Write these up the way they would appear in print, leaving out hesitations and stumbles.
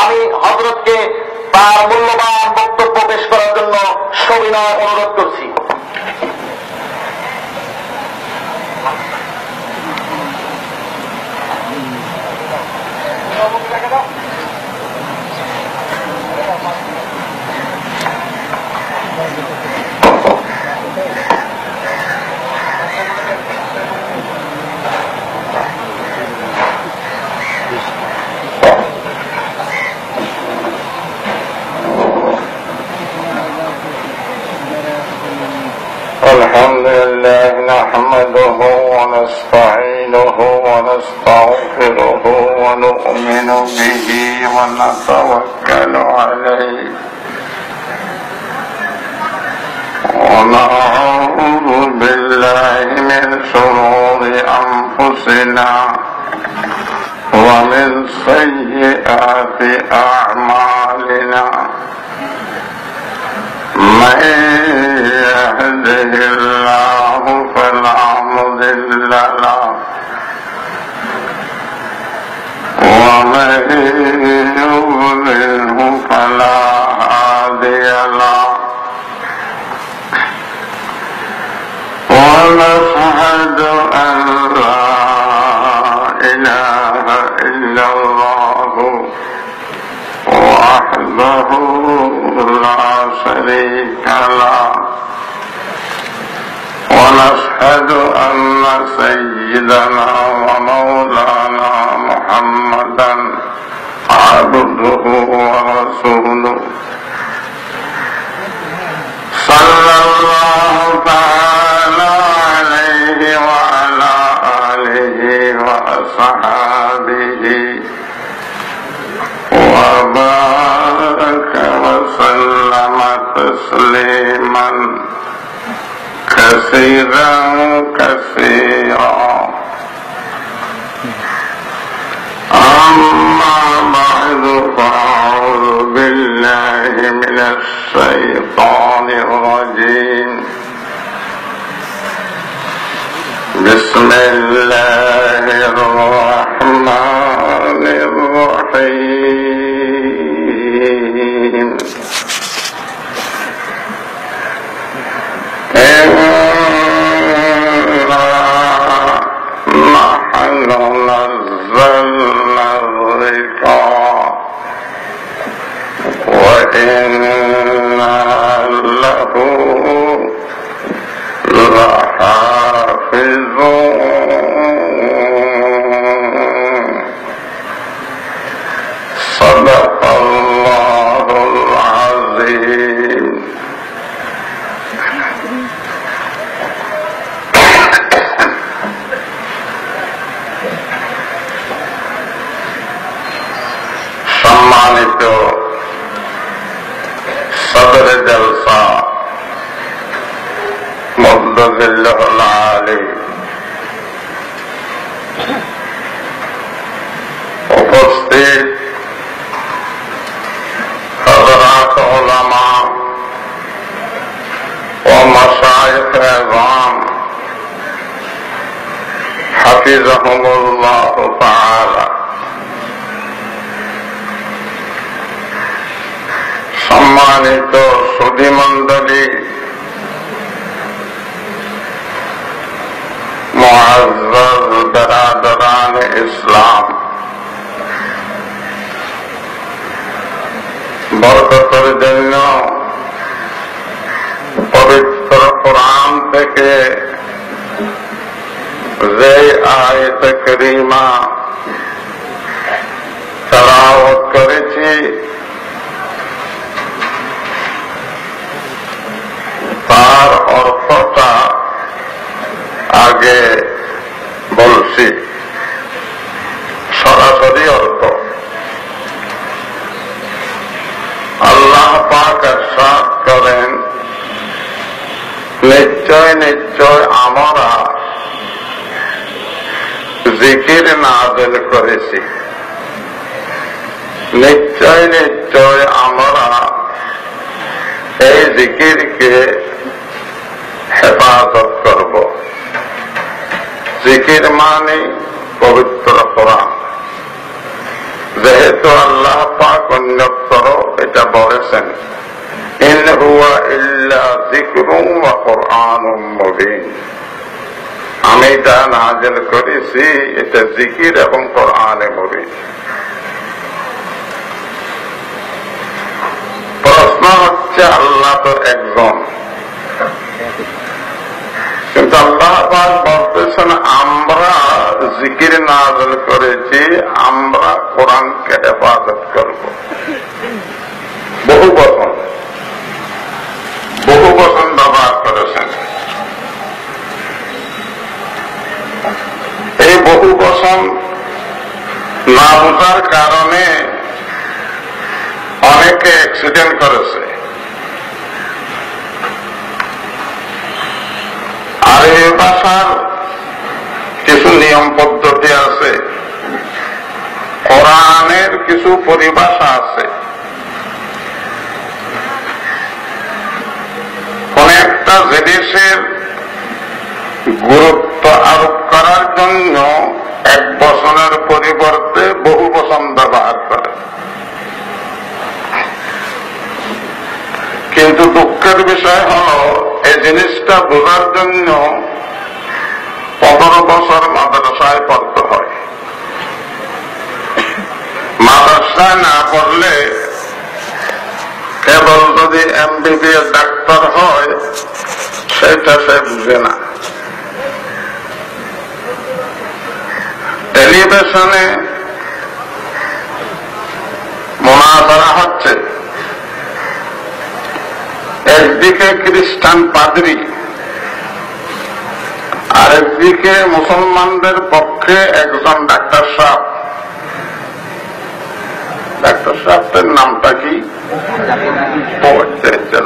আমি হযরতকে তার মূল্যবান বক্তব্য পেশ করার জন্য সবিনয় অনুরোধ করছি। الحمد لله نحمده ونستعينه ونستغفره ونؤمن به ونتوكل عليه ونعوذ بالله من شرور أنفسنا ومن سيئات أعمالنا من يهده الله فلا مضل له ومن يضلله فلا هادي له ونشهد أن لا إله إلا الله وحده لا شريك له ونشهد أن سيدنا ومولانا محمدا عبده ورسوله صلى الله تعالى عليه وعلى آله وأصحابه وبارك وسلم تسليما كثيرا كثيرا أما بعد فأعوذ بالله من الشيطان الرجيم بسم الله الرحمن الرحيم إنا نحن نزلنا الذكر وإنا له لحافظون صدق الله العظيم সম্মানিত সদরে জলসা মুদ্দজিল্লাহুল আলী, উপস্থিত হযরত উলামা ও মাশায়েখ ইকরাম হাফিজাহুমুল্লাহ তাআলা, সম্মানিত সুধী মণ্ডলী, মুআজ্জাজ বিরাদরান ইসলাম, বরকতের জন্য পবিত্র কোরআন থেকে যে আয়াত কারীমা তেলাওয়াত করেছি তার অর্থটা আগে বলছি, সরাসরি অর্থ। আল্লাহ পাক ইরশাদ করেন, নিশ্চয় নিশ্চয় আমরা জিকির নাযিল করেছি, নিশ্চয় নিশ্চয় আমরা এই জিকিরকে হেফাজত করব। জিকির মানে পবিত্র কোরআন। যেহেতু আল্লাহ পাক আমি যা নাযিল করেছি এটা জিকির এবং কোরআনে মুবিন। প্রশ্ন হচ্ছে আল্লাহ তো একজন, কিন্তু আল্লাহ পাক বলতেছেন আমরা জিকির নাযিল করেছি, আমরা কোরআনকে হেফাজত করব। বহু বচন ব্যবহার করেছেন। এই বহু বচন না বোঝার কারণে অনেকে অ্যাক্সিডেন্ট করেছে। আর এই ভাষার কিছু নিয়ম পদ্ধতি আছে, কোরআনের কিছু পরিভাষা আছে। কোন একটা জিনিসের গুরুত্ব আরোপ করার জন্য এক বচনের পরিবর্তে বহু বচন ব্যবহার করে। কিন্তু দুঃখের বিষয় হল এই জিনিসটা বোঝার জন্য 15 বছর মাদ্রাসায় পড়তে হয়। মাদ্রাসায় না পড়লে কেবল যদি MBBS ডাক্তার হয় সেটা সে বুঝে না। টেলিভিশনে মুনাজারা হচ্ছে, একদিকে খ্রিস্টান পাদ্রী আর একদিকে মুসলমানদের পক্ষে একজন ডাক্তার সাহেব। ডাক্তার সাহেবের নামটা কি?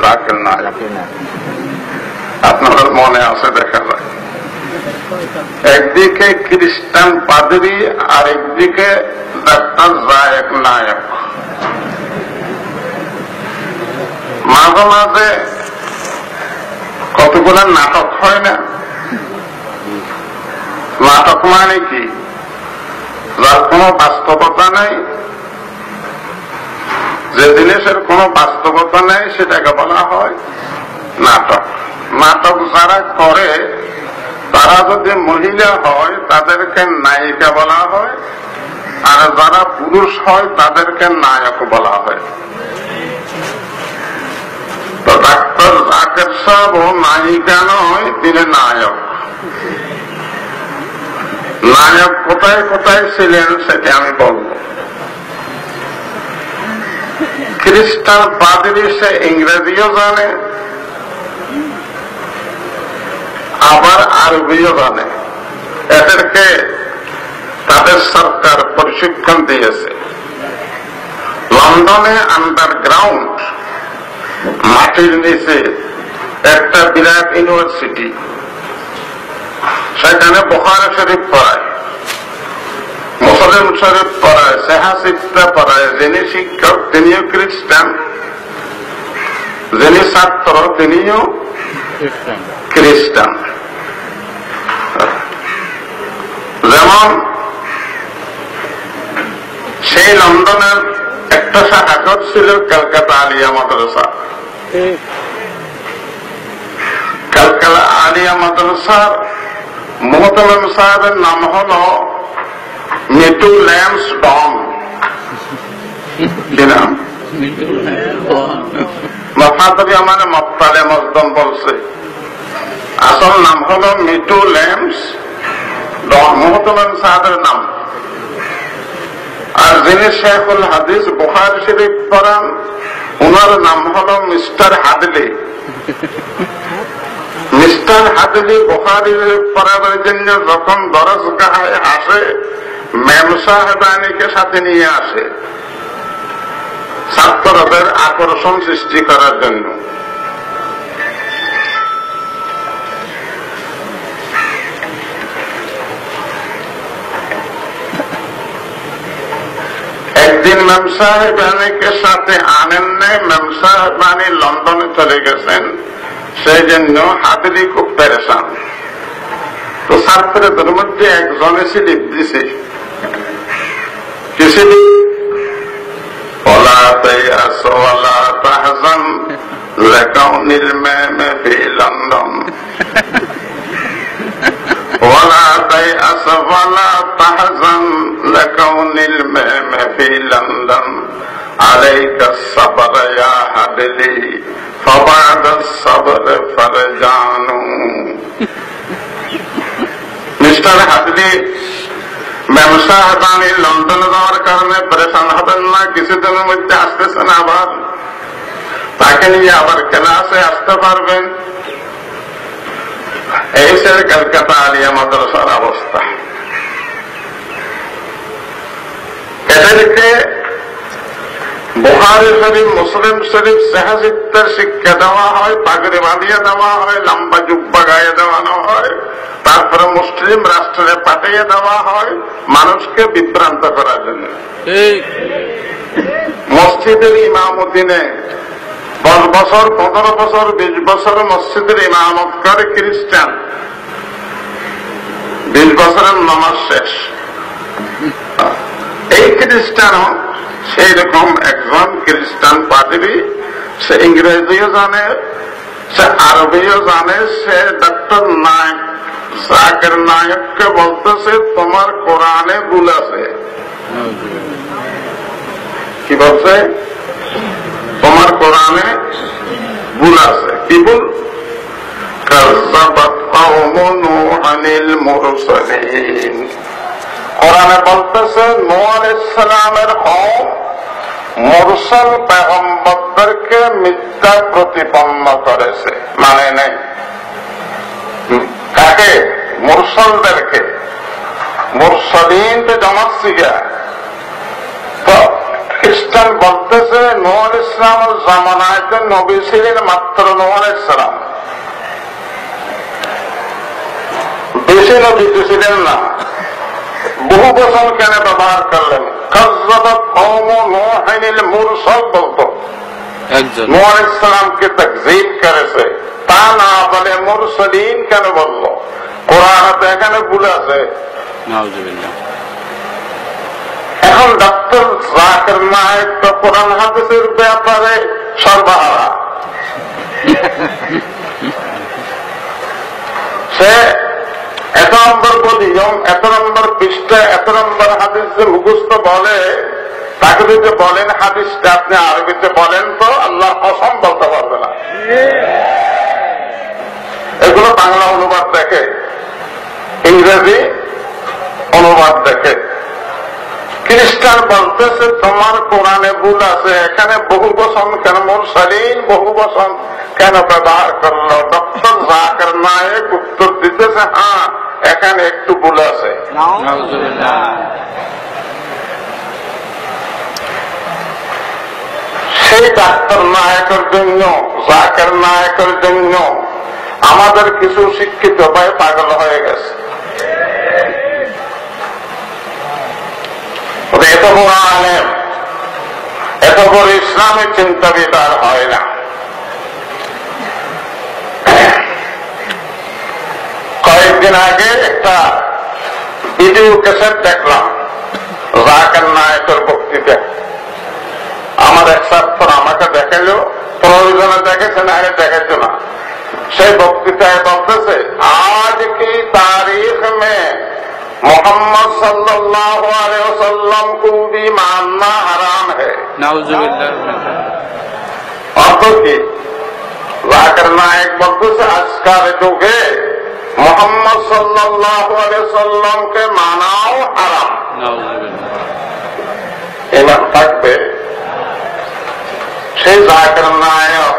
জাকির নায়েক। আপনাদের মনে আছে দেখা যায়। একদিকে খ্রিস্টান পাদ্রী আর একদিকে ডাক্তার জাকির নায়েক। মাঝে মাঝে কতগুলো নাটক হয় না? নাটক মানে কি? যার কোনো বাস্তবতা নাই, যে জিনিসের কোনো বাস্তবতা নেই সেটাকে বলা হয় নাটক। নাটক যারা করে তারা যদি মহিলা হয় তাদেরকে নায়িকা বলা হয়, আর যারা পুরুষ হয় তাদেরকে নায়ক বলা হয়। তো ডাক্তার জাকির সাহেব ও নায়িকা নয়, তিনি নায়ক। নায়ক কোথায় কোথায় ছিলেন সেটা আমি বলব। খ্রিস্টান পাদ্রী সে ইংরেজিও জানে আবার আরবিও জানে। এদেরকে তাদের সরকার প্রশিক্ষণ দিয়েছে। লন্ডনে আন্ডারগ্রাউন্ড মাটির নিচে একটা বিরাট ইউনিভার্সিটি, সেখানে বুখারী শরীফ পড়ায়, মুসলিম শরীফ পড়ায়, সেহাসিফা পড়ায়। যিনি শিক্ষক তিনিও খ্রিস্টান, যিনি ছাত্র তিনিও খ্রিস্টান। যেমন সেই লন্ডনের একটা শাখা ছিল ক্যালকাটা আলিয়া মাদ্রাসা। ক্যালকাটা আলিয়া মাদ্রাসার মোহতরম সাহেবের নাম হল মিটু ল্যান্স ডন। কি নাম? মফাতবি আমার মফতালে মজদম বলছে, আসল নাম হল মিটু ল্যান্স ডন, মোহতরম সাহেবের নাম। আর যিনি শেখুল হাদিস বুখারী শরীফ পড়ান ওনার নাম হল মিস্টার হাদলি। মিস্টার হাদলি বুখারী শরীফ পড়াবার জন্য যখন দরজগাহে আসে ম্যাম সাহেবানীকে সাথে নিয়ে আসে ছাত্রদের আকর্ষণ সৃষ্টি করার জন্য। একদিন ম্যাম সাহেবানীকে সাথে আনেন নাই, ম্যাম সাহেবানী লন্ডনে চলে গেছেন, সেই জন্য হাদলি খুব পেরেশান। তো ছাত্রদের মধ্যে একজনে স্লিপ দিছে, কি স্লিপ? ওয়ালা তায়াস ওয়ালা তাহজান লিকাউনিল মাম ফি লন্ডন ওয়া بس ولا تحزن لكون المهم في لندن عليك الصبر يا حبلي فبعد الصبر فرجان মিস্টার হাবলি ব্যবসা হাতানি লন্ডনে যাওয়ার কারণে পরেশান হবেন না, কিছুদিনের মধ্যে আসতেছেন আবার, তাকে নিয়ে আবার ক্লাসে আসতে পারবেন। এই সে কলকাতা আলিয়া মাদ্রাসার অবস্থা। এদেরকে বুখারী শরীফ, মুসলিম শরীফ, সাহাজিত্বের শিক্ষা দেওয়া হয়, পাগড়ি বাঁধিয়ে দেওয়া হয়, লম্বা জুব্বা গায়ে দেওয়ানো হয়, তারপরে মুসলিম রাষ্ট্রে পাঠিয়ে দেওয়া হয় মানুষকে বিভ্রান্ত করার জন্য। মসজিদের ইমামুদ্দিনে 10 বছর, 15 বছর, 20 বছর মসজিদের ইমামত করে খ্রিস্টান, 20 বছরের নামাজ শেষ। এই খ্রিস্টানও সেই রকম একজন খ্রিস্টান পাদ্রী, সে ইংরেজিও জানে, সে আরবিও জানে, সে ডক্টর নায়ক, জাকির নায়ককে বলতেছে তোমার কোরআনে ভুল আছে। কি বলছে? তোমার কোরআনে ভুল আছে। কি ভুল? কাযযাবাত কওমু নূহানিল মুরসালিন। কোরআনে বলতেছে নূহ আলাইহিস সালামের কওম মুরসাল পয়গম্বরদেরকে মিথ্যা প্রতিপন্ন করেছে, মানে নাই। কাকে? মুরসালদেরকে। মুরসালিন তো জমাত শিখা। তো খ্রিস্টান বলতেছে নূহ আলাইহিস সালামের জামানায় তো নবী ছিলেন মাত্র নূহ আলাইহিস সালাম, বেশি নবী তো ছিলেন না। বহু বচন কেন ব্যবহার করলেন? কাযযাবাত কওমু নূহানিল মুরসাল বলতো, নূহ আলাইহিস সালামকে তাকযীব করেছে, তা না বলে মুরসালিন কেন বলল? কোরআনে তো এখানে ভুল আছে। এখন ডক্টর জাকির নায়েক তো কোরআন হাদিসের ব্যাপারে সর্বহারা। সে এত নম্বর বলিয়ম, এত নম্বর পৃষ্ঠা, এত নম্বর হাদিস যে মুখস্থ বলে, তাকে যদি বলেন হাদিসটা আপনি আরবিতে বলেন তো আল্লাহর কসম বলতে পারবে না। এগুলো বাংলা অনুবাদ দেখে, ইংরেজি অনুবাদ দেখে। খ্রিস্টান বলতেছে তোমার কোরআনে ভুল আছে, এখানে বহু বচন কেন, মুরসালিন বহু বচন কেন ব্যবহার করলো? ডক্টর জাকির নায়েক উত্তর দিতেছে হ্যাঁ এখানে একটু ভুল আছে। সেই ডাক্তার নায়কের জন্য, জাকির নায়েকের জন্য আমাদের কিছু শিক্ষিত ভাই পাগল হয়ে গেছে। এত বড় আলেম, এত বড় ইসলামের চিন্তাবিদ আর হয় না। কয়েকদিন আগে একটা ভিডিও ক্যাসেট দেখলাম জাকির নায়েকের বক্তৃতা। আমার এক ছাত্র আমাকে দেখালো, প্রয়োজনে দেখেছে না, আগে দেখাইতো না। সেই বক্তৃতায় বলতেছে আজ কি তারিখ মে मोहम्मद सल्लल्लाहु अलैहि वसल्लम को भी मानना हराम है। অর্থ কি? জাকির নায়েক বলতেছে আজকাল যুগে মোহাম্মদ সাল্লাল্লাহু আলাইহি ওয়াসাল্লামকে মানাও হারাম। এবার থাকবে সেই জাকির নায়েক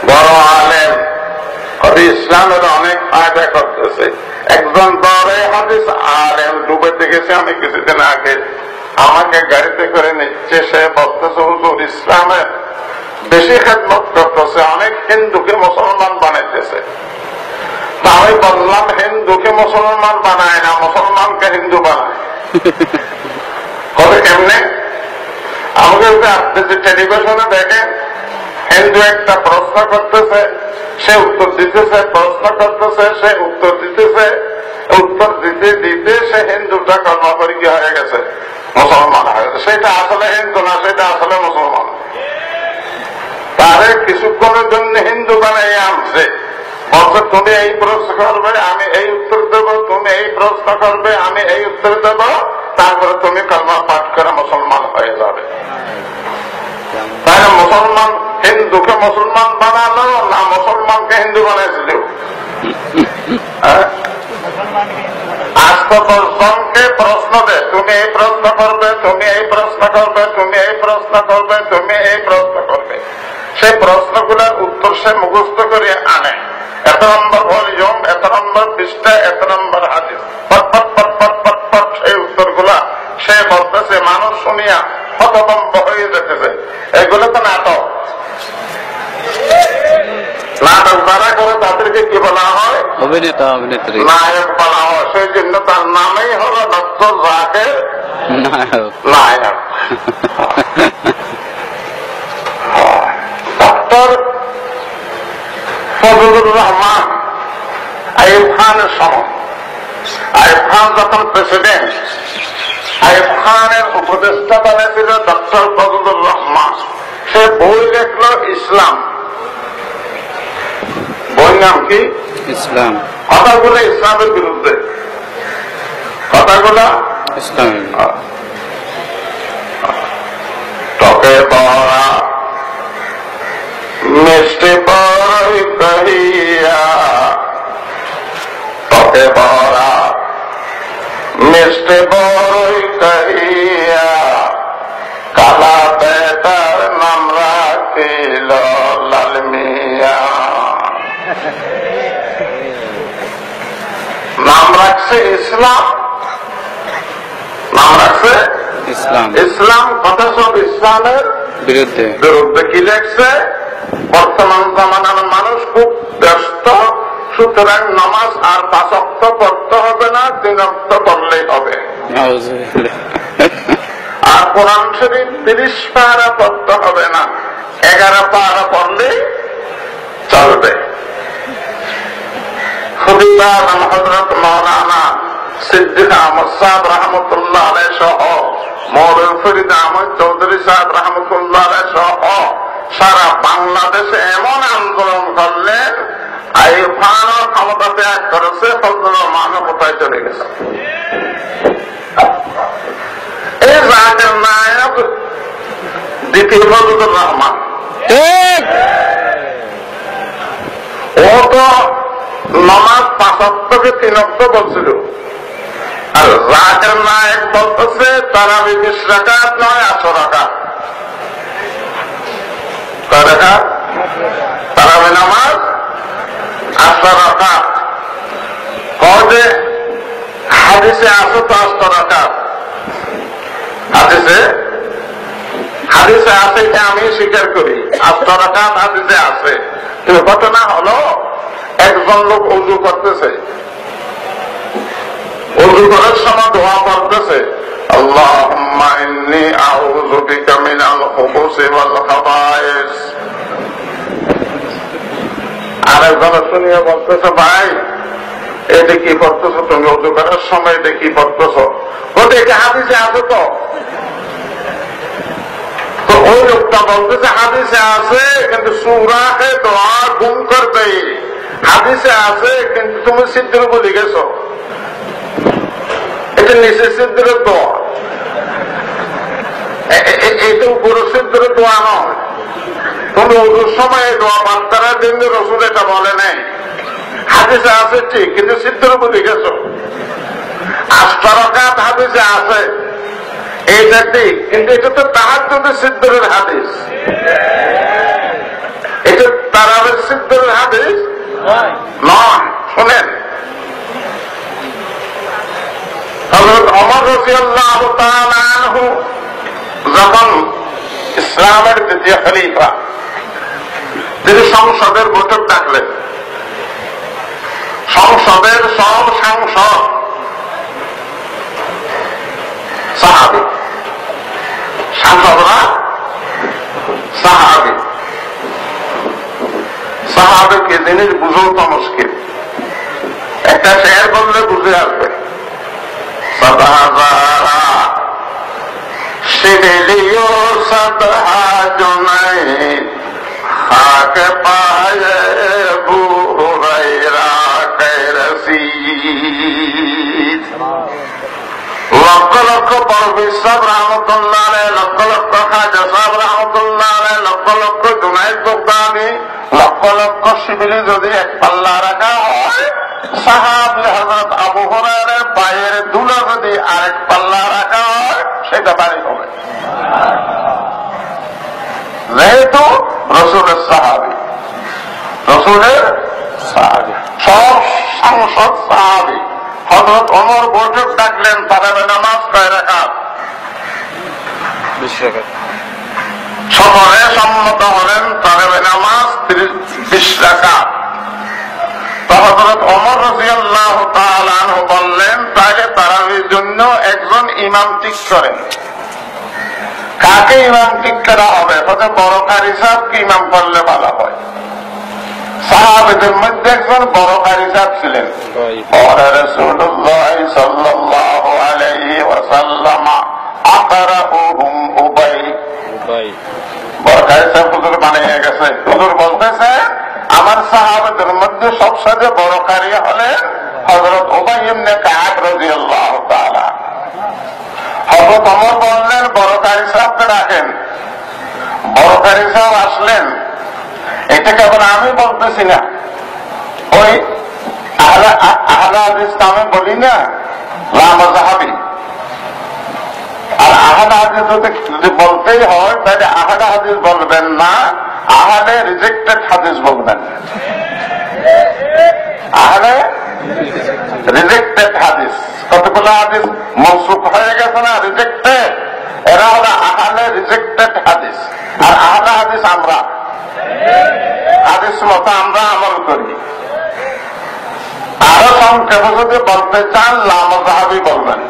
বড় আলেম, কবি ইসলামের অনেক ফায়দা করতেছে। একজন বড় হাদিস আলেম ডুবেতে গেছে, আমি কিছুদিন আগে, আমাকে গাড়িতে করে নিচ্ছে, সে বলতেছে হুজুর ইসলামের বেশি খেদমত করতেছে, অনেক হিন্দুকে মুসলমান বানাইতেছে। আমি বললাম হিন্দুকে মুসলমান বানায় না, মুসলমানকে হিন্দু বানায়। কবে কেমনে? আমাকে আপনি যে টেলিভিশনে দেখেন হিন্দু একটা প্রশ্ন করতেছে, সে উত্তর দিতেছে, প্রশ্ন করতেছে, সে উত্তর দিতেছে, উত্তর দিতে দিতে সে হিন্দুটা কর্মপরিজ্ঞ হয়ে গেছে, মুসলমান হয়ে গেছে। সেটা আসলে হিন্দু না, সেটা আসলে মুসলমান। তারে কিছুক্ষণের জন্য হিন্দু বানাই আনছে, বলছে তুমি এই প্রশ্ন করবে আমি এই উত্তর দেব, তুমি এই প্রশ্ন করবে আমি এই উত্তর দেব, তারপরে তুমি কালমা পাঠ করে মুসলমান হয়ে যাবে। তাহলে মুসলমান হিন্দুকে মুসলমান বানালো না মুসলমানকে হিন্দু বানাইছিল? আজ তো 10 জনকে প্রশ্ন দেয়, তুমি এই প্রশ্ন করবে, তুমি এই প্রশ্ন করবে, তুমি এই প্রশ্ন করবে, তুমি এই প্রশ্ন করবে। সেই প্রশ্নগুলোর উত্তর সে মুখস্থ করে আনে, এত নম্বর ভলিউম, এত নম্বর পৃষ্ঠা, এত নম্বর হাদিস, পট সেই উত্তরগুলা সে বলতেছে, মানুষ শুনিয়া হতভম্ব হয়ে যেতেছে। এগুলো তো নাটক। নাটক যারা করে তাদেরকে কি বলা হয়? অভিনেতা, অভিনেত্রী, নায়ক বলা হয়। সেই জন্য তার নামেই হলো ডক্টর জাকির নায়ক। ডক্টর ফজলুর রহমান আইয়ুব খানের সময়, আইয়ুব খান যখন প্রেসিডেন্ট, আইয়ুব খানের উপদেষ্টা বানিয়েছিল ডক্টর ফজলুর রহমান। সে বই লিখল ইসলাম। বই নাম কি? ইসলাম। কথাগুলো ইসলামের বিরুদ্ধে, কথাগুলো ইসলাম। টকে বড়া মিষ্টি বড়ই কহিয়া, টকে বড়া মিষ্টি বড়ই কহিয়া, কালা বেটার নাম রাখিল লাল মিয়া। নাম রাখছে ইসলাম, নাম রাখছে ইসলাম। ইসলাম, কথা সব ইসলামের বিরুদ্ধে। বিরুদ্ধে। কি লেখছে? বর্তমান জামানার মানুষ খুব ব্যস্ত, সুতরাং নামাজ আর 5 ওয়াক্ত পড়তে হবে না, 3 ওয়াক্ত পড়লেই হবে। আর কোরআন শরীফ 30 পারা পড়তে হবে না, 11 পারা পড়লেই চলবে। খুদিবাদ হযরত মাওলানা সিদ্দিক আহমদ সাহেব রহমতুল্লাহ আলাইহি সহ মওলানা ফরিদ আহমদ চৌধুরী সাহেব রহমতুল্লাহ আলাইহি সহ সারা বাংলাদেশে এমন আন্দোলন করলেন, আইয়ুব খানও ক্ষমতা ত্যাগ করেছে, ফজলুর রহমানও কোথায় চলে গেছে। এই জাকির নায়ক দ্বিতীয় ফজলুর রহমান। ও তো নামাজ 5 ওয়াক্ত থেকে 3 ওয়াক্ত বলছিল, আর জাকির নায়ক বলতেছে তারাবি 20 রাকাত নয় 8 রাকাত। কয় রাকাত? তারাবি নামাজ 8 রাকাত। যে হাদিসে আছে তো 8 রাকাত, হাদিসে আছে, এটা আমি স্বীকার করি, 8 রাকাত হাদিসে আছে। কিন্তু ঘটনা হলো একজন লোক ওযু করতেছে, ওযু করার সময় দোয়া করতেছে, আল্লাহুম্মা ইন্নী আউযু বিকা মিনাল খুবুসি ওয়াল খাবায়েস। আরেকজন শুনিয়ে বলতেছে, ভাই এটা কি করতেছো তুমি? ওযু করার সময় এটা কি করতেছো? বলতে এটা হাদিসে আছে তো। তো ওই লোকটা বলতেছে হাদিসে আছে, কিন্তু সূরা কে দোয়া গুম কর দেই। হাদিসে আছে কিন্তু তুমি সিদ্ধ বলে গেছো, এটা নিচে সিদ্ধের দোয়া, এটা উপরে সিদ্ধের দোয়া নয়। তুমি ওর সময় দোয়া বার্তার দিন রসুল এটা বলে নাই। হাদিসে আছে ঠিক, কিন্তু সিদ্ধের বলে গেছো। 8 রাকাত হাদিসে আছে, এইটা ঠিক, কিন্তু এটা তো তাহাজ্জুদের সিদ্ধের হাদিস, এটা তারাবির সিদ্ধের হাদিস নয়। শুনেন, হযরত ওমর রাদিয়াল্লাহু তাআলা আনহু যখন ইসলামের দ্বিতীয় খলিফা, তিনি সংসদের বৈঠক ডাকলেন। সংসদের সব সাংসদ সাহাবী, সাংসদরা সাহাবী। সাহাবীকে জিনিস বুঝাও তো মুশকিল, একটা শেয়ার বললে বুঝে আসবে। সদাহাজারা শিবিলিও সদহা জুনাই খাক পায়ে বুরাই পরবেশ সাহেব রহমতুল্লাহ আলাইহি, লক্ষ লক্ষ খাজা সাহেব রহমতুল্লাহ আলাইহি, লক্ষ লক্ষ জুনায়েদ বগদাদি, লক্ষ লক্ষ শিবিরে যদি এক পাল্লা রাখা হয়, সাহাবী হযরত আবু হুরায়রার পায়ের ধুলো যদি আরেক পাল্লা রাখা হয়, সেটা ভারী হবে। যেহেতু রাসূলের সাহাবী, রাসূলের সাহাবী, সব সংসদ সাহাবী। হযরত ওমর বৈঠক ডাকলেন, তারাবে নামাজ কয় রাকাত? 20 রাকাত। সকলে সম্মত হলেন তারাবে নামাজ 20 রাকাত। তো হযরত ওমর রাদিয়াল্লাহু তাআলা আনহু বললেন, তাহলে তারাবির জন্য একজন ইমাম ঠিক করেন। কাকে ইমাম ঠিক করা হবে? বড় কারি সাহেবকে ইমাম করলে ভালো হয়। সাহাবাদের মধ্যে একজন বড় কারি সাহেব ছিলেন। রাসূলুল্লাহ সাল্লাল্লাহু আলাইহি ওয়াসাল্লাম আকরাউহুম উবাই। বড় কারি সাহেব হুজুর বানিয়ে গেছে। হুজুর বলতেছে, আমার সাহাবাদের মধ্যে সবচেয়ে বড় কারি হলেন হযরত উবাই ইবনে কাব রাদিয়াল্লাহু তাআলা। হযরত ওমর বললেন, বড় কারি সাহেবকে ডাকেন। বড় কারি সাহেব আসলেন। এটা কেবল আমি বলতেছি না, ওই আহলে হাদিস নামে বলি না, লামাযাহাবী। আর আহলে হাদিস যদি বলতেই হয়, তাহলে আহলে হাদিস বলবেন না, আহলে রিজেক্টেড হাদিস বলবেন। আহলে রিজেক্টেড হাদিস, কতগুলো হাদিস মনসুখ হয়ে গেছে না, রিজেক্টেড। এরা হলো আহলে রিজেক্টেড হাদিস। আর আহলে হাদিস আমরা, হাদিস মতো আমরা আমল করি। আরো সংক্ষেপে যদি বলতে চান, লামাযাহাবী বলবেন।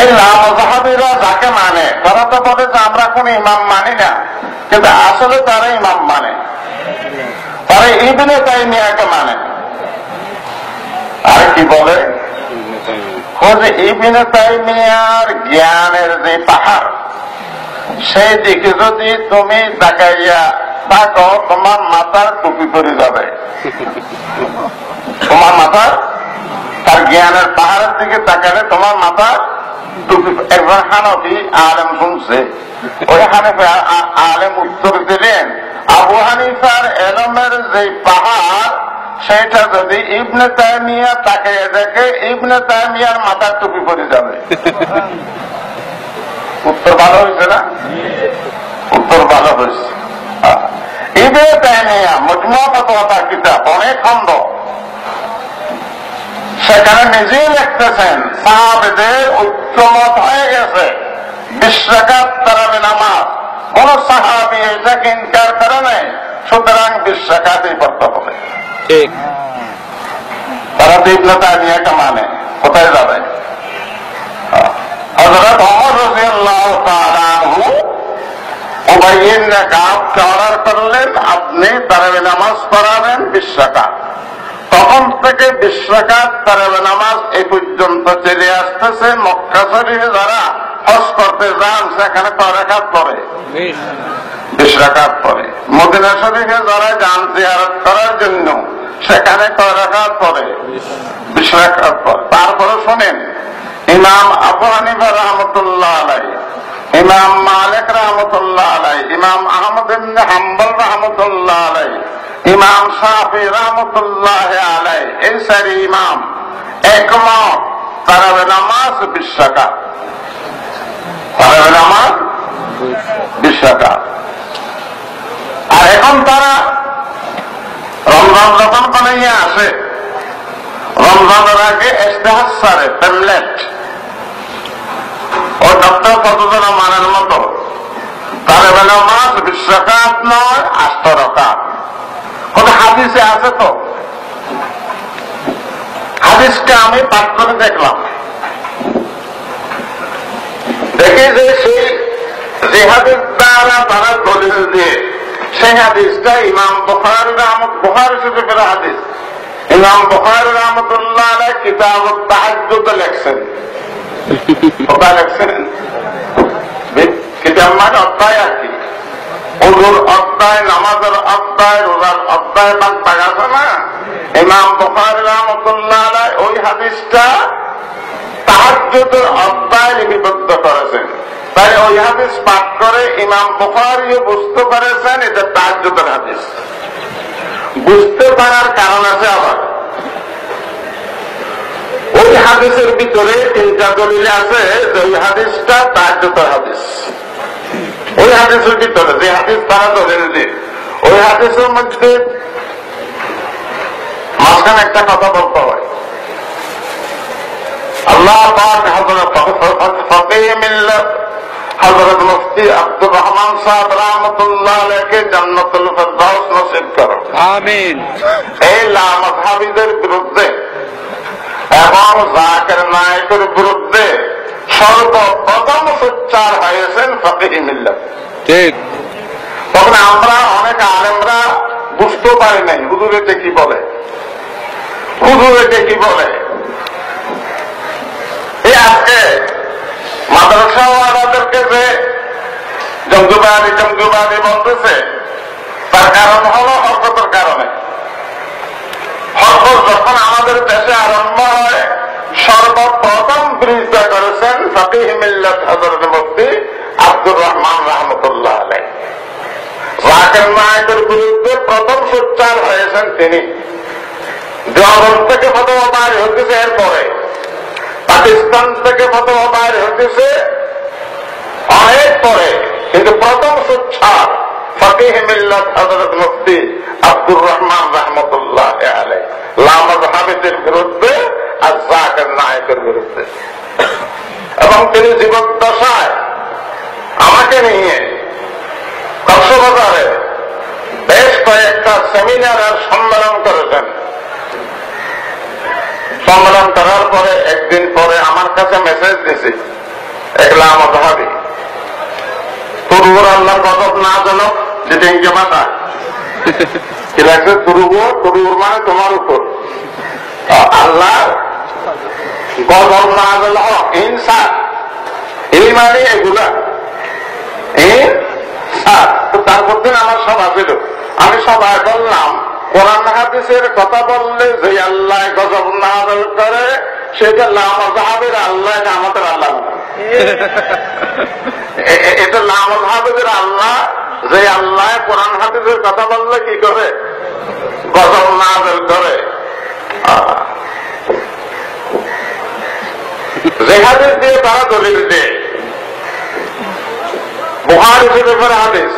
এই লামাযাহাবীরা যাকে মানে, তারা তো বলে যে আমরা কোন ইমাম মানি না, কিন্তু আসলে তারা ইমাম মানে। তারা ইবনে তাইমিয়াকে মানে। আর কি বলে? ইবনে তাইমিয়ার জ্ঞানের যে পাহাড়, সেই দিকে যদি তুমি তাকাইয়া থাকো, তোমার মাথার টুপি পরে যাবে। তোমার মাথার, তার জ্ঞানের পাহাড়ের দিকে তাকালে তোমার মাথার টুপি। একজন হানফি আলেম শুনছে, ওই হানিফা আলেম উত্তর দিলেন, আবু হানিফার এলমের যে পাহাড়, সেটা যদি ইবনে তাইমিয়া তাকিয়ে দেখে, ইবনে তাইমিয়ার মাথার টুপি পরে যাবে। উত্তর ভালো হয়েছে না? উত্তর ভালো হয়েছে। ইবনে তাইমিয়া মজমুআ ফাতওয়া কিতাব, অনেক খন্ড, সেখানে নিজেই লিখতেছেন, সাহাবাদের ঐক্যমত হয়ে গেছে 20 রাকাত তারাবি নামাজ। কোন সাহাবী এটাকে ইনকার করে নাই, সুতরাং 20 রাকাতই পড়তে হবে। ঠিক। তারা তো ইবনে তাইমিয়াকে মানে। কোথায় যাবে? হযরত ওমর রাদিয়াল্লাহু তাআলা আনহু উবাই ইবনে কাবকে অর্ডার করলেন, আপনি তারাবি নামাজ পড়াবেন 20 রাকাত। তখন থেকে 20 রাকাত তারাবি নামাজ এই পর্যন্ত চলে আসতেছে। মক্কা শরীফে যারা হজ করতে যান, সেখানে কয় রাকাত পড়ে? 20 রাকাত পড়ে। মদিনা শরীফে যারা যান জিয়ারত করার জন্য, সেখানে কয় রাকাত পড়ে? 20 রাকাত পড়ে। তারপরে শোনেন, ইমাম আবু হানিফা রাহমাতুল্লাহ আলাইহি, ইমাম মালিক রাহমাতুল্লাহ আলাইহি, ইমাম আহমদ ইবনে হাম্বল রাহমাতুল্লাহ আলাইহি, ইমাম শাফি রাহমাতুল্লাহ আলাইহি, এই চারি ইমাম একমত তারাবি নামাজ 20 রাকাত। তারাবি নামাজ 20 রাকাত। আর এখন তারা রমজান যখন বানাইয়া আসে, রমজানের আগে ইস্তেহার সারে প্যামলেট, ও ডক্টর কতজন মানের মতো, তারাবি নামাজ 20 রাকাত নয়, 8 রাকাত। কোন হাদিসে আছে? তো হাদিসকে আমি পাঠ করে দেখলাম, দেখি যে সেই যে হাদিস দ্বারা তারা দলিল দিয়ে, সেই হাদিসটা ইমাম বুখারী শরীফের হাদিস। ইমাম বুখারী রাহমাতুল্লাহ আলাইহি কিতাবুত তাহাজ্জুদ লেখছেন। কোথায় লেখছেন? কিতাব মানে অধ্যায় আর কি, ওজুর অধ্যায়, নামাজের অধ্যায়, রোজার অধ্যায়, বাগ আছে না। ইমাম বুখারী রাহমাতুল্লাহ আলাইহি ওই হাদিসটা তাহাজ্জুদের অধ্যায় লিপিবদ্ধ করেছেন। তাই ওই হাদিস পাঠ করে ইমাম বুখারীও বুঝতে পেরেছেন এটা তাহাজ্জুদের হাদিস। বুঝতে পারার কারণ আছে আবার, ওই হাদিসের ভিতরে তিনটা দলিল আছে যে ওই হাদিসটা তাহাজ্জুদের হাদিস। ওই হাদিসের ভিতরে যে হাদিস তারা দলিল দিয়ে, ওই হাদিসের মধ্যে মাঝখানে একটা কথা বলতে হয়, আল্লাহ পাক হযরত ফকিহ মিল্লাত হযরত মুফতি আব্দুর রহমান সাহেব রাহমাতুল্লাহ আলাইহি জান্নাতুল ফিরদাউস নসিব করো, আমিন। এই লামাযহাবীদের বিরুদ্ধে এবং জাকির নায়েকের বিরুদ্ধে সর্বপ্রথম সোচ্চার হয়েছেন ফকিহ মিল্লাত। ঠিক। তখন আমরা অনেক আলেমরা বুঝতে পারি নাই হুজুর এটা কি বলে, হুজুর এটা কি বলে। এই আজকে মাদ্রাসাওয়ালাদেরকে যে জঙ্গিবাদী বলতেছে, তার কারণ হলো হরকতের কারণে। হরকত যখন আমাদের দেশে আরম্ভ হয়, সর্বপ্রথম বিরোধিতা করেছেন ফকিহ মিল্লাত হযরত মুফতি আব্দুর রহমান রাহমাতুল্লাহ আলাইহি। জাকির নায়েকের বিরুদ্ধে প্রথম সোচ্চার হয়েছেন তিনি। দেওবন্দ থেকে ফতোয়া বাইর হতেছে, এরপরে পাকিস্তান থেকে ফতোয়া বাইর হতেছে অনেক পরে, কিন্তু প্রথম সোচ্চার ফকিহ মিল্লাত হযরত মুফতি আব্দুর রহমান রাহমাতুল্লাহ আলাইহি, লামাযহাবীদের বিরুদ্ধে আর জাকির নায়েকের বিরুদ্ধে। এবং তিনি জীবদ্দশায় আমাকে নিয়ে কক্সবাজারে বেশ কয়েকটা সেমিনার আর সম্মেলন করেছেন। সম্মেলন করার পরে একদিন পরে আমার কাছে মেসেজ দিছে এক লামাযহাবী, তরুর আল্লাহর গজব না জানক যেটা ইংকে মাথা কি লাগছে, তরুর মানে তোমার উপর আল্লাহ গজব না জানল ইনসান, এই মানে এগুলা তারপর দিন আমার সভা ছিল, আমি সবাই বললাম কোরআন হাদিসের কথা বললে যে আল্লাহ গজব নাযিল করে সেটা লামাযহাবের আল্লাহ, এটা আমাদের আল্লাহ না। এটা লামাযহাবের আল্লাহ, যে আল্লাহ কোরআন হাদিসের কথা বললে কি করে গজব নাযিল করে। যে হাদিস দিয়ে তারা দলিল দেয়, বুখারী শরীফের হাদিস,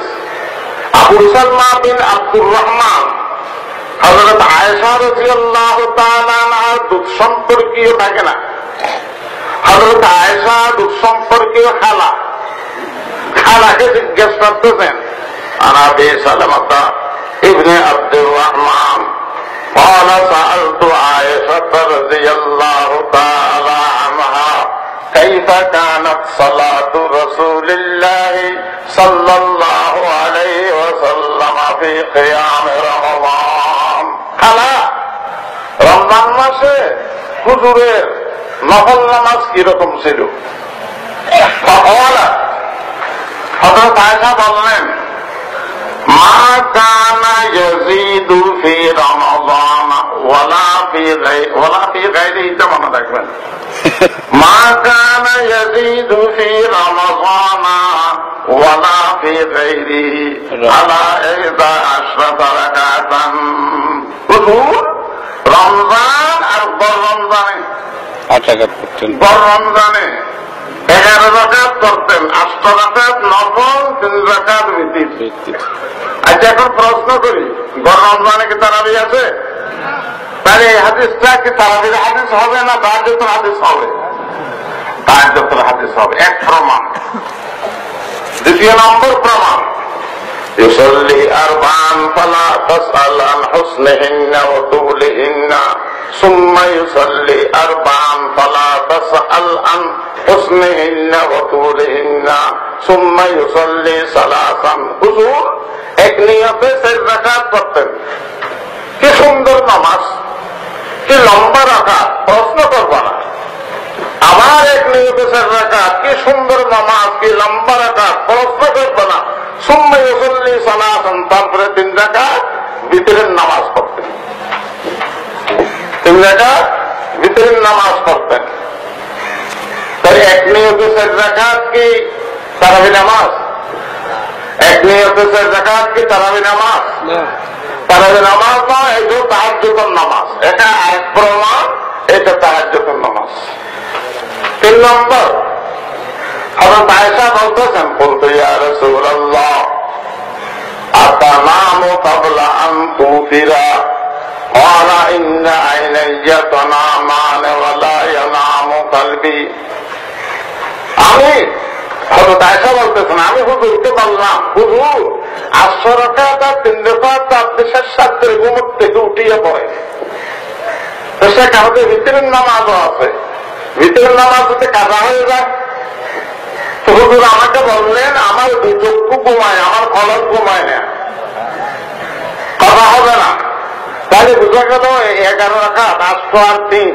আবু সালমা বিন আব্দুর রহমান হযরত আয়েশা রাদিয়াল্লাহু তাআলা আনহার দুধ সম্পর্কীয় থাকে না, হযরত আয়েশা দুধ সম্পর্কীয় খালাকে জিজ্ঞেস করতেছেন, আনা আবি সালামাতা ইবনে আব্দুর রহমান قال سألت عائشة رضي الله تعالى عنها كيف كانت صلاة رسول الله صلى الله عليه وسلم في قيام رمضان। খালা, রমজান মাসে হুজুরের নফল নামাজ কিরকম ছিল? হযরত আয়েশা বললেন, মা কানা ইয়াজিদু ফি রমাদান ওয়ালা ফি গায়রিহি, এটা মনে রাখবেন, মা কানা ইয়াজিদু ফি রমাদান ওয়ালা ফি গায়রিহি আলা 11 রাকাতান। হুজুর রমজান আর গর রমজানে 8 রাকাত করতেন, গর রমজানে 11 রাকাত করতেন, 8 রাকাত নফল, 3 রাকাত বিতির। আচ্ছা, এখন প্রশ্ন করি, গর রমজানে কি তারাবি আছে? তাহলে এই হাদিসটা কি তারাবির হাদিস হবে না তাহাজ্জুদের হাদিস হবে? তাহাজ্জুদের হাদিস হবে, এক প্রমাণ। দ্বিতীয় নম্বর প্রমাণ, يصلي 4 فلا تسأل عن حسنهن وطولهن ثم يصلي 4 فلا تسأل عن حسنهن وطولهن ثم يصلي 3। হুজুর এক নিয়তে 4 রাকাত করতেন, কি সুন্দর নামাজ, কি লম্বা রাকাত, প্রশ্ন করবা না। আমার এক নিয়তে 4 রাকাত, কি সুন্দর নামাজ, কি লম্বা রাকাত, প্রশ্ন করবা না। সুম্মা ইউসাল্লি সালাতান, তারপরে 3 রাকাত ভিতরের নামাজ পড়তেন, 3 রাকাত ভিতরের ভিতরের নামাজ পড়তেন। তাই এক নিয়তে 4 রাকাত কি তারাবি নামাজ? এক নিয়তে 4 রাকাত কি তারাবি নামাজ? তারাবি নামাজ নয়, এটা তাহাজ্জুদের নামাজ। এটা এক প্রমাণ, এটা তাহাজ্জুদের নামাজ। 3 নম্বর, হযরত আয়েশা বলতেছেন, বলতে ইয়া রাসূলুল্লাহ আতানামু ক্বাবলা আন তুতিরা ক্বালা ইন্না আইনাইয়া তানামান ওয়া লা ইয়ানামু কলবি। আমি হযরত আয়েশা বলতেছেন, আমি হুজুরকে বললাম, হুজুর 8 রাকাত আর 3 রাকাত আপনি শেষ রাত্রে ঘুম থেকে উঠিয়ে পড়ে। তো সে কারণে ভিতরের নামাজও আছে, ভিতরের নামাজ যদি কাজা হয়ে যায়, তো হুজুর আমাকে বললেন আমার চক্ষু ঘুমায়, আমার কলম ঘুমায় না, কথা হবে না। তাহলে বুঝা গেল 11 রাকাত 8 আর 3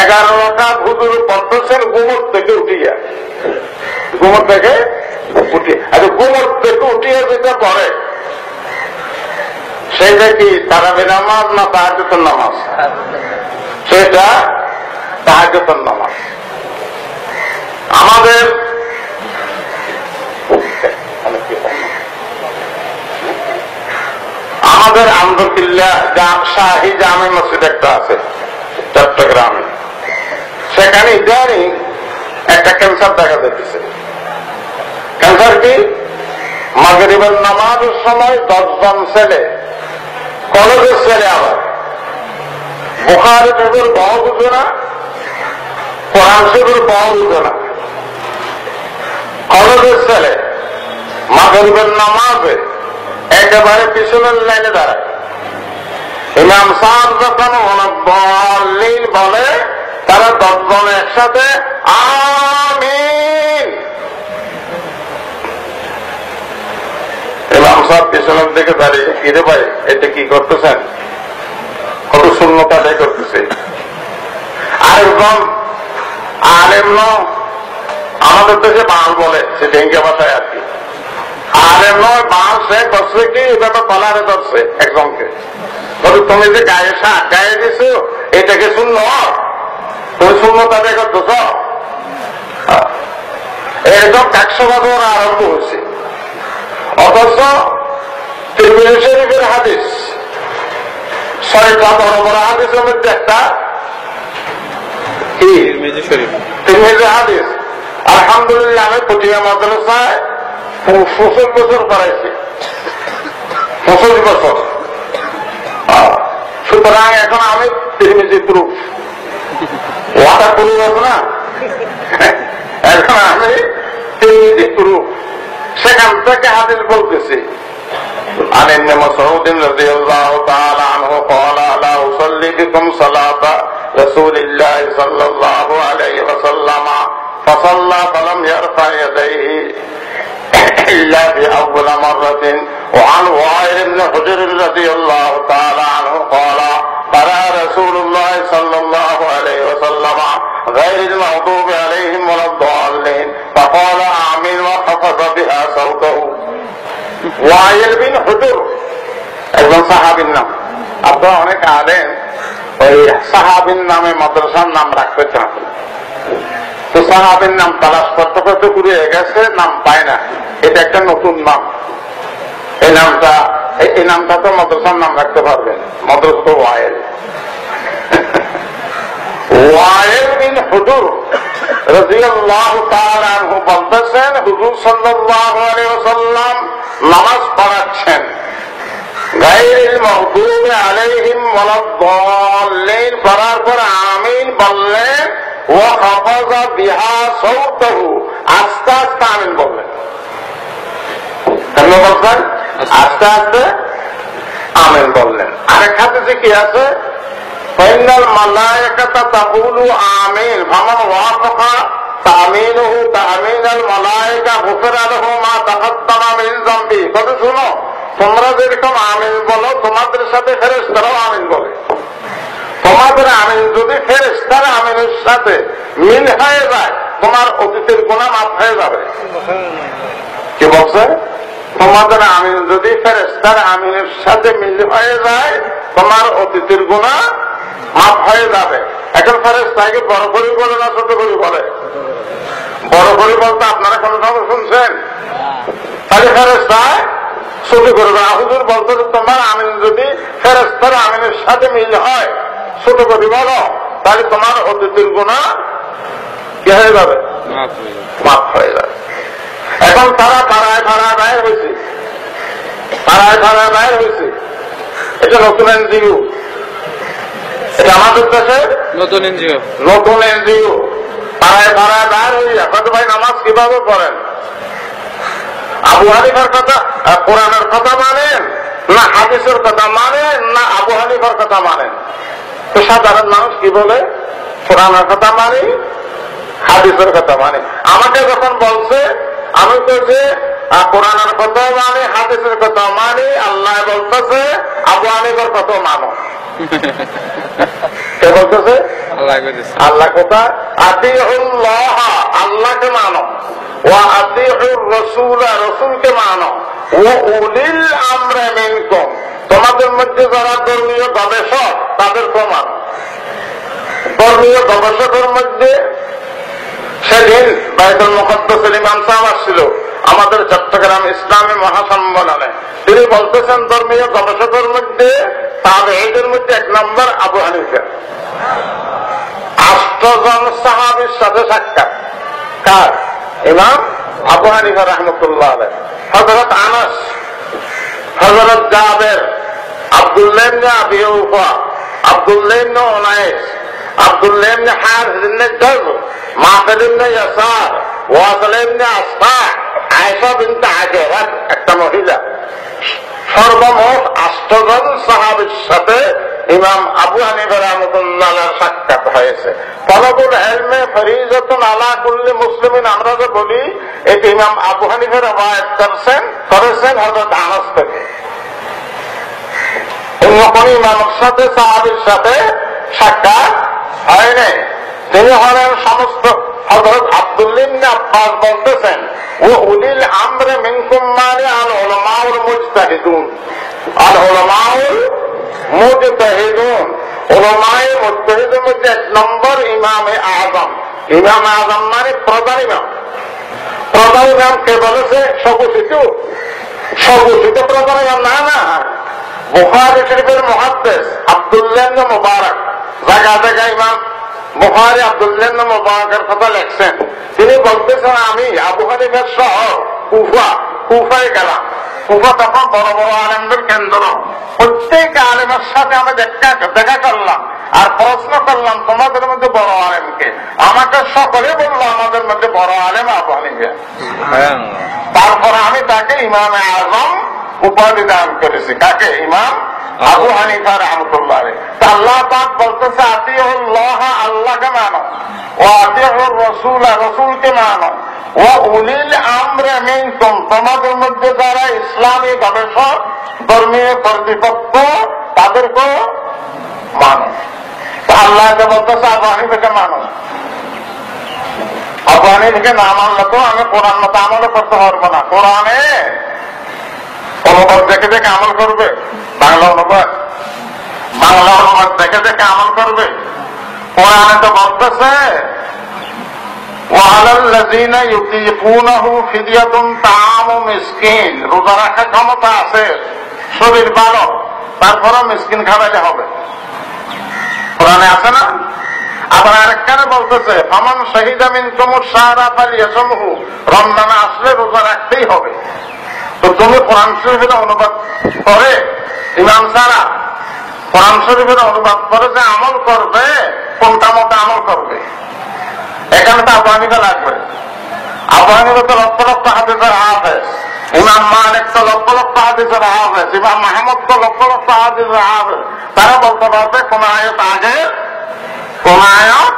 11 রাকাত হুজুর পড়তেছেন ঘুমর থেকে উঠিয়া, ঘুমর থেকে উঠিয়ে। আচ্ছা, ঘুমর থেকে উঠিয়ে যেটা পড়ে সেটা কি তারাবি নামাজ না তাহাজ্জুদের নামাজ? সেটা তাহাজ্জুদের নামাজ। আমাদের আলহামদুলিল্লাহ শাহী জামে মসজিদ একটা আছে চট্টগ্রামে, সেখানে ইদানিং একটা ক্যান্সার দেখা যাচ্ছে। ক্যান্সার কি? মাগরিবের নামাজের সময় 10 জন ছেলে, কলেজের ছেলে, আবার বুখারী শরীফের বহ বুঝে না, কোরআন শরীফের বহ বুঝে না, কলেজের ছেলে মাগরিবের নামাজে একেবারে পিছনের লাইনে দাঁড়ায়। ইমাম সাহেব যখন ওয়ালাদ-দাল্লিন বলে, তারা 10 জন একসাথে আমিন। ইমাম সাহেব পিছনের দিকে দাঁড়িয়ে, কিরে ভাই এটা কি করতেছেন? কত সুন্নত আদায় করতেছে। আরেকজন আলেম আমাদের দেশে বাল বলে, সে ডেঙ্গা ভাষায় আর কি। আলেম নয়, বাল সে ধরছে কি এভাবে কলারে ধরছে একজনকে, তুমি যে গায়ে গায়ে দিছো এটাকে শূন্য, তুমি সুন্নত আদায় করতেছ। এরকম 100 ওরা আরম্ভ হয়েছে। অথচ তিরমিজি শরীফের হাদিস, 6টা বড় বড় হাদিসের মধ্যে একটা কি তিরমিজি হাদিস। আলহামদুলিল্লাহ আমি পটিয়া মাদ্রাসায় 25 বছর পড়াইছি, 25 বছর। সুতরাং এখন আমি তিরমিজি প্রুফ, ওয়াটার প্রুফ আছে না, এখন আমি তিরমিজি প্রুফ। সেখান থেকে হাদিস বলতেছি, عن ابن مسعود رضي الله تعالى عنه قال لا أصلي بكم صلاة رسول الله صلى الله عليه وسلم فصلى فلم يرفع يديه إلا في أول مرة. وعن وائل بن حجر رضي الله تعالى عنه قال قرأ رسول الله صلى الله عليه وسلم غير المغضوب عليهم ولا الضالين فقال آمين وخفض بها صوته. ওয়াইল বিন হুজুর একজন সাহাবীর নাম। আপনারা অনেক আলেম ওই সাহাবীর নামে মাদ্রাসার নাম রাখতে চান, তো সাহাবীর নাম তালাশ করতে করতে ঘুরে গেছে, নাম পায় না। এটা একটা নতুন নাম, এই নামটা তো মাদ্রাসার নাম রাখতে পারবেন, মাদ্রাসা ওয়াইল। ওয়াইল বিন হুজুর রাদিয়াল্লাহু তাআলা আনহু বলতেছেন, হুজুর সাল্লাল্লাহু আলাইহি ওয়াসাল্লাম নামাজ পড়াচ্ছেন, গায়রিল মাগদুবি আলাইহিম ওয়ালাদ-দাল্লিন পড়ার পর আমিন বললেন, ওয়া খাফাযা বিহা সাওতাহু, আস্তে আস্তে আমিন বললেন। কেন বলছেন? আস্তে আস্তে আমিন বললেন। আরেক হাদিসে কি আছে? ফাইনাল মালায়েকাতা তাকুলু আমিন ফামান ওয়াফাকা তামিনুহু তামিনাল মালায়েকা গুফিরা লাহু মা তাকাদ্দামা মিন যামবি। কত শুনো, তোমরা যেরকম আমিন বলো তোমাদের সাথে ফেরেশতারাও আমিন বলে। তোমাদের আমিন যদি ফেরেশতার আমিনের সাথে মিল হয়ে যায়, তোমার অতীতের গুনাহ মাফ হয়ে যাবে। কি বলছে? তোমাদের আমিন যদি ফেরেশতার আমিনের সাথে মিল হয়ে যায়, তোমার অতীতের গুনাহ মাফ হয়ে যাবে। এখন ফেরেশতাকে বড় করি বলে না ছোট করি বলে? বড় করি বলতে আপনারা কোনো সময় শুনছেন? তাহলে ফেরেশতায় ছোট করবে। হুজুর বলতে তোমার আমিন যদি ফেরেশতার আমিনের সাথে মিল হয়, ছোট করি বলো, তাহলে তোমার অতীতের গুনাহ কি হয়ে যাবে? মাফ হয়ে যাবে। এখন তারা পাড়ায় পাড়ায় বাইর হয়েছে, পাড়ায় পাড়ায় বাইর হয়েছে। এটা নতুন এনজিও, এটা আমাদের দেশের নতুন এনজিও। নতুন এনজিও। পাড়ায় পাড়ায় বাইর হইয়া কত ভাই নামাজ কিভাবে পড়েন? আবু হানিফার কথা, কোরআনের কথা মানেন না হাদিসের কথা মানেন না আবু হানিফার কথা মানেন? তো সাধারণ মানুষ কি বলে? কোরআনের কথা মানি, হাদিসের কথা মানি। আমাকে যখন বলছে, আমি তো যে কোরআনের কথা মানি, হাদিসের কথা মানি, আল্লাহ বলতেছে আবু হানিফার কথা মানো। কে বলতেছে? আল্লাহ কথা। আতিউল্লাহ, আল্লাহকে মানো, ওয়া আতিউর রাসূল, রাসূলকে মানো, ওয়া উলিল আমরি মিনকুম, তোমাদের মধ্যে যারা ধর্মীয় গবেষক তাদেরকে মানো। ধর্মীয় গবেষকের মধ্যে সেদিন বাইতুল মুকাদ্দাসের ইমাম সাহেব আসছিল আমাদের চট্টগ্রাম ইসলামী মহাসম্মেলনে। তিনি বলতেছেন ধর্মীয় গবেষকের মধ্যে তাবেঈদের মধ্যে 1 নম্বর আবু হানিফা। 8 জন সাহাবীর সাথে সাক্ষাৎ কার? ইমাম আবু হানিফা রাহমাতুল্লাহ আলাইহি। হযরত আনাস, হযরত জাবের, আব্দুল্লাহ ইবনে আবি আওফা, আব্দুল্লাহ ইবনে উনাইস, আব্দুল্লাহ ইবনে হারিস ইবনে জাব, মাকিল ইবনে ইয়াসার, ওয়াসিল ইবনে আসফা, আয়েশা বিনতে হাজরা, একটা মহিলা। সর্বমোট 8 জন সাহাবীর সাথে ইমাম আবু হানিফা রাহমাতুল্লাহ আলাইহির সাক্ষাৎ হয়েছে। তলবুল ইলমে ফরিজাতুন আলা কুল্লি মুসলিমিন, আমরা যে বলি, এটি ইমাম আবু হানিফা রওয়ায়াত করেছেন হযরত আনাস থেকে। অন্য কোন ইমামের সাথে সাহাবীর সাথে সাক্ষাৎ হয় নাই। তিনি হলেন সমস্ত হযরত আব্দুল্লাহ ইবনে আব্বাস বলতেছেন, ও উলিল আমরি মিনকুম মানে আল উলামাউল মুজতাহিদুন। আল উলামাউল মুজতাহিদুন, উলামায়ে মুজতাহিদের মধ্যে 1 নম্বর ইমামে আযম। ইমামে আযম মানে প্রধান ইমাম। প্রধান ইমাম কে বলেছে? সবুচিত, সবুচিত প্রধান ইমাম না, না, বুখারী শরীফের মুহাদ্দিস আব্দুল্লাহ ইবনে মুবারক। জায়গা জায়গা ইমাম বুখারী আব্দুল্লাহ ইবনে মুবারকের কথা লেখছেন। তিনি বলতেছেন, আমি আবু হানিফার শহর কুফায় গেলাম। কুফা তখন বড় বড় আলেমদের কেন্দ্র। প্রত্যেক আলেমের সাথে আমি দেখা করলাম আর প্রশ্ন করলাম, তোমাদের মধ্যে বড় আলেমকে? আমাকে সকলে বললো আমাদের মধ্যে বড় আলেম আবু হানিফা। তারপরে আমি তাকে ইমামে আযম উপাধি দান করেছি। কাকে? ইমাম আবু হানিফা রাহমাতুল্লাহ আলাইহি। আল্লাহ পাক বলতেছে, আতিউল্লাহ, আল্লাহকে মানো, ওয়া আতিউর রাসূল, রাসূলকে মানো, ওয়া উলিল আমরি মিনকুম, তোমাদের মধ্যে যারা ইসলামী গবেষক, ধর্মীয় কর্তৃপক্ষ, তাদেরকে মানো। আল্লাহকে বলতেছে আবু হানিফাকে মানো। আবু হানিফাকে না মানলে তো আমি কোরআন মতো আমলও করতে পারবো না। কোরআনে অনুবাদ দেখে দেখে আমল করবে, বাংলা অনুবাদ দেখে দেখে আমল করবে। কোরআনে তো বলতেছে, ওয়ালাল্লাযীনা ইউতীকুনাহু ফিদিয়াতুন তাআমু মিসকিন, রোজা রাখার ক্ষমতা আছে, শরীর ভালো, তারপরে মিসকিন খাওয়াইলে হবে। কোরআনে আছে না? আবার আরেকখানে বলতেছে, ফামান শাহিদা মিনকুমুশ শাহরা ফালিয়াসুমহু, রমজান আসলে রোজা রাখতেই হবে। তো তুমি কোরআন শরীফের অনুবাদ করে ইমাম সারা কোরআন শরীফের অনুবাদ করে যে আমল করবে, কোনটা মতো আমল করবে? এখানে তো আবু হানিফা লাগবে। আবু হানিফা তো লক্ষ লক্ষ হাদিসের হাফেজ, ইমাম মালিক তো লক্ষ লক্ষ হাদিসের হাফেজ, ইমাম মাহমুদ তো লক্ষ লক্ষ হাদিসের হাফেজ। তারা বলতে পারবে কোন আয়াত আগে, কোন আয়াত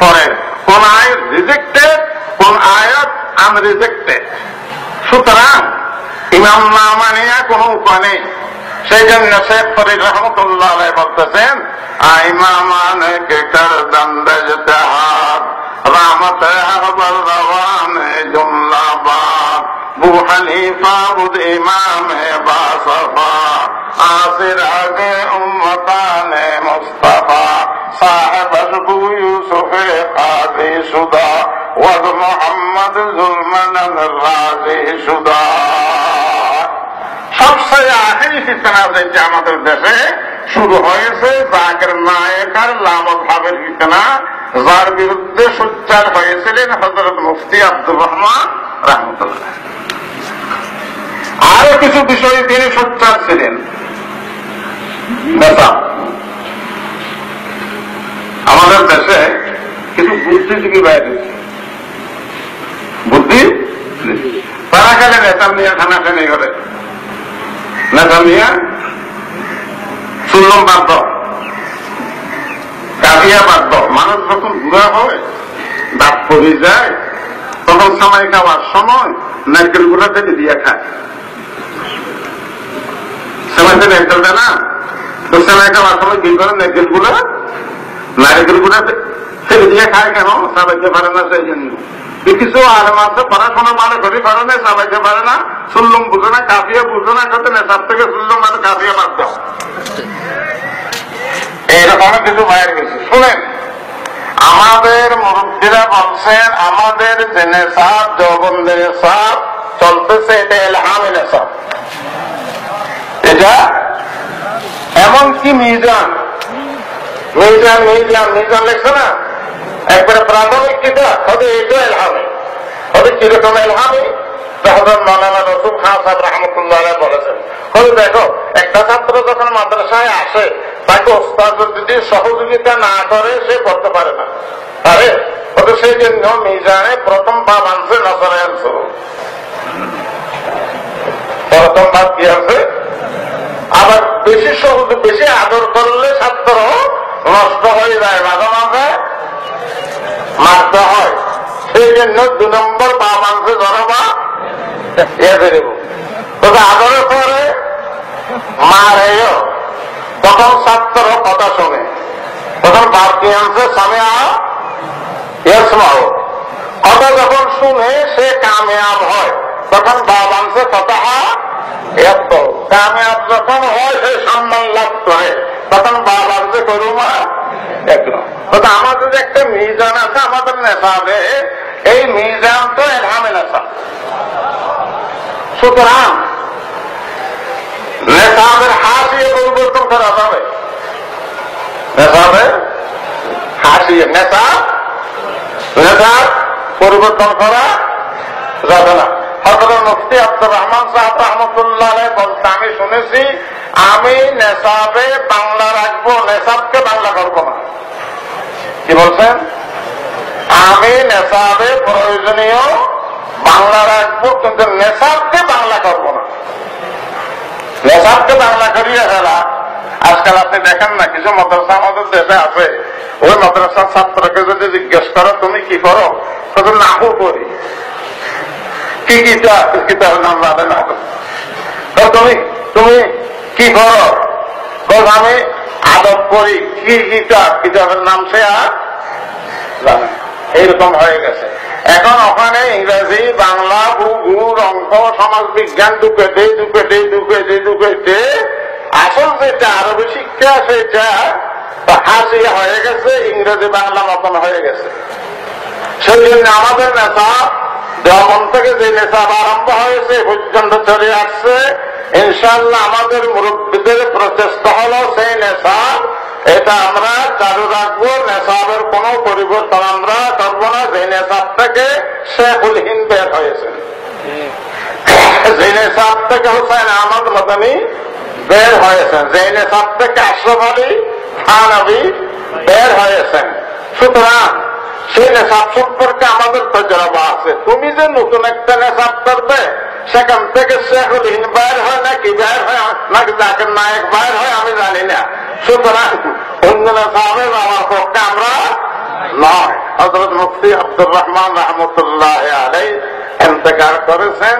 পরে, কোন আয়াত রিজেক্টেড, কোন আয়াত আনরিজেক্টেড। সুতরাং ইমাম না মানিয়া কোন উপায় নেই। সেই জন্য শেখ ফরিদ রহমতুল্লাহ আলাইহি বলতেছেন, ইমামানে কে কর দন্দ ইজতিহাদ রাহমত আহবল রওয়ানে জুমলা বাদ, বু হানিফা বুদ ইমামে বাসফা, আসির আগে উম্মতানে মুস্তাফা, সাহেব আবু ইউসুফে কাজী সুদা ওয়াজ মোহাম্মদ জুলমান রাজি সুদা। সবচেয়ে আখেরি ফিতনা যেটা আমাদের দেশে শুরু হয়েছে জাকির নায়েকার লামত ভাবের ফিতনা, যার বিরুদ্ধে সোচ্চার হয়েছিলেন হযরত মুফতি আব্দুর রহমান রাহমাতুল্লাহ। আরো কিছু বিষয়ে তিনি সোচ্চার ছিলেন। নেতা আমাদের দেশে কিছু বুদ্ধিজীবী বাইরে বুদ্ধি তারা খেলে নেতা নিয়ে খানাখানি করে, নেতা নিয়ে সুলম বাধ্য, কাবিয়া বাধ্য। মানুষ যখন বুড়া হয়, দাঁত পড়ে যায়, তখন সময় খাওয়ার সময় নারকেল গুলা থেকে দিয়ে খায়। সময়তে নারকেল দেয় না, তো সময় খাওয়ার সময় কি করে নারকেল গুলা থেকে দিয়ে খায়। কেন? সাবাইতে পারে না, সেই জন্য। কিছু আলেম আছে পড়াশোনা মানে করি করে না, সাবাইতে পারে না, সুল্লুম বুঝে না, কাফিয়া বুঝে না, করতে নেশার থেকে সুল্লুম মানে কাফিয়া বাদ দাও। এইরকম কিছু বাইরে গেছে। শুনেন, আমাদের মুরব্বীরা বলছেন আমাদের যে নেশাব, যৌবনের নেশাব চলতেছে, এটা এলহামে নেশাব। এটা এমনকি মিজান মিজান মিজান মিজান লেখছে না, একবারে প্রাথমিক কিতাব হবে, এটা এলহামে হবে। কিরকম এলহামে? হযরত মাওলানা রসুল খান সাহেব রাহমাতুল্লাহ আলাইহি বলেছেন, হলে দেখো একটা ছাত্র যখন মাদ্রাসায় আসে, তাকে ওস্তাদ যদি সহযোগিতা না করে সে পড়তে পারে না, পারে? ওটা সেই জন্য মিজানে প্রথম ভাব আনছে নজরে আনছে, প্রথম ভাব কি আছে। আবার বেশি সহজ বেশি আদর করলে ছাত্র নষ্ট হয়ে যায়, মাঝে মাঝে মারতে হয়। সেই জন্য 2 নম্বর ভাব আনছে জনবা আদরের পরে মারেও, তখন ছাত্র কথা শোনে, তখন বাপ কি আনছে সামিয়া ইয়াসমাউ। কথা যখন শুনে সে কামিয়াব হয়, তখন বাপ আনছে ফতাহা এত। কামিয়াব যখন হয় সে সম্মান লাভ করে, তখন বাপ আনছে করুমা একদম। আমাদের যে একটা মিজান আছে আমাদের নেশাবে, এই মিজান তো এলহামে নেশা। সুতরাং নেশাবের হাসিয়ে পরিবর্তন করা যাবে, নেশাবের হাসিয়ে নেশাব পরিবর্তন করা যাবে না। হযরত মুফতি আব্দুর রহমান সাহেব রাহমাতুল্লাহ আলাইহি বলতে আমি শুনেছি, আমি নেশাবে বাংলা রাখবো, নেশাবকে বাংলা করবো না। কি বলছেন? আমি নেশাবে প্রয়োজনীয় বাংলা রাখবো, কিন্তু নেশাবকে বাংলা করবো না। নেশাবকে বাংলা করিয়ে ফেলা আজকাল আপনি দেখেন না, কিছু মাদ্রাসা আমাদের দেশে আছে, ওই মাদ্রাসার ছাত্রকে যদি জিজ্ঞেস করো তুমি কি করো, তখন নাহু করি। কি কিতাবের নাম জানে না, তুমি কি করো, আমি আদব করি। কি কিতাবের নাম সে আর জানে। এইরকম হয়ে গেছে। এখন ওখানে ইংরেজি, বাংলা, ভূগোল, অঙ্ক, সমাজ বিজ্ঞান ঢুকেতে আসল যেটা আরবি শিক্ষা সেটা হাসি হয়ে গেছে, ইংরেজি বাংলা মতন হয়ে গেছে। সেই জন্য আমাদের নেশা যেমন থেকে যে নেশাব আরম্ভ হয়েছে পর্যন্ত চলে আসছে, ইনশাআল্লাহ আমাদের মুরব্বীদের প্রচেষ্টা হলো সেই নেশাব এটা আমরা চালু রাখবো। নেশাবের কোন পরিবর্তন আমরা করবো না। যে নেশাব থেকে শেখুল হিন্দ বের হয়েছে, যে নেশাব থেকে হুসাইন আহমদ মাদানী বের হয়েছেন, যে নেশাব থেকে আশরাফ আলী থানভী বের হয়েছেন। সুতরাং সেই নেশাব সম্পর্কে আমাদের তজরবা আছে। তুমি যে নতুন একটা নেশাব করবে, সেখান থেকে শেখুল হিন্দ বের হয় নাকি বের হয় নাকি জাকির নায়েক বের হয় আমি জানি না। সুতরাং অন্য নেশাবে যাওয়ার পক্ষে আমরা নয়। হযরত মুফতি আব্দুর রহমান রাহমাতুল্লাহ আলাইহি ইন্তেকাল করেছেন।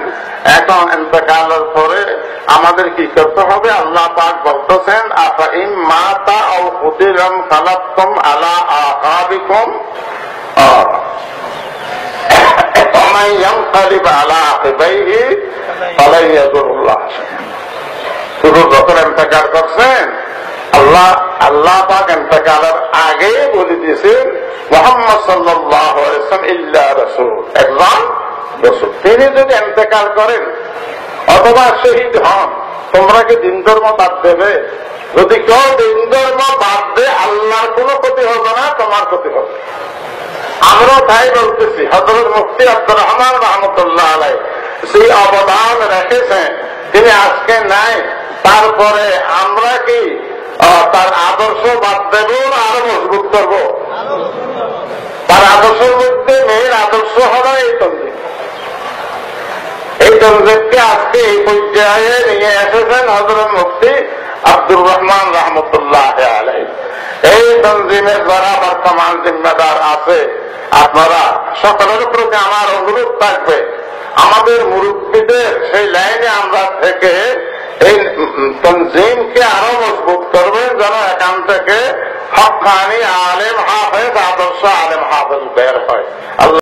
এখন ইন্তেকালের পরে আমাদের কি করতে হবে? আল্লাহ পাক বলতেছেন, আফাইম মাতা আও কুতিলাম খালাকতুম আলা আকাবিকুম ومن ينقلب على عقبيه فلن يضر الله شيئا। শুধু যখন ইন্তেকাল করছেন আল্লাহ আল্লাহ পাক ইন্তেকালের আগে বলে দিয়েছেন মুহাম্মদ সাল্লাল্লাহু আলাইহি ওয়াসাল্লাম ইল্লা রাসূল, একজন রাসূল। তিনি যদি ইন্তেকাল করেন অথবা শহীদ হন, তোমরা কি দিন ধর্ম বাদ দেবে? যদি কেউ দিন ধর্ম বাদ দেয় আল্লাহর কোনো ক্ষতি হবে না, তোমার ক্ষতি হবে। আমরাও তাই বলতেছি। হযরত মুফতি আব্দুর রহমান রহমতুল্লাহ আলাইহি সেই অবদান রেখেছেন, তিনি আজকে নাই। তারপরে আমরা কি তার আদর্শ বাদ দেব না আরো মজবুত করব? তার আদর্শের মধ্যে মেয়ের আদর্শ হলো এই তঞ্জিম। এই তঞ্জিমকে আজকে এই পর্যায়ে নিয়ে এসেছেন হযরত মুফতি আব্দুর রহমান রহমতুল্লাহ আলাইহি। এই তঞ্জিমের যারা বর্তমান জিম্মেদার আছে, আপনারা সকলের প্রতি আমার অনুরোধ থাকবে, আমাদের মুরব্বীদের সেই লাইনে আমরা থেকে এই তঞ্জিমকে আরো মজবুত করবেন, যেন এখান থেকে হক্কানি আলেম হাফেজ, আদর্শ আলেম হাফেজ বের হয়।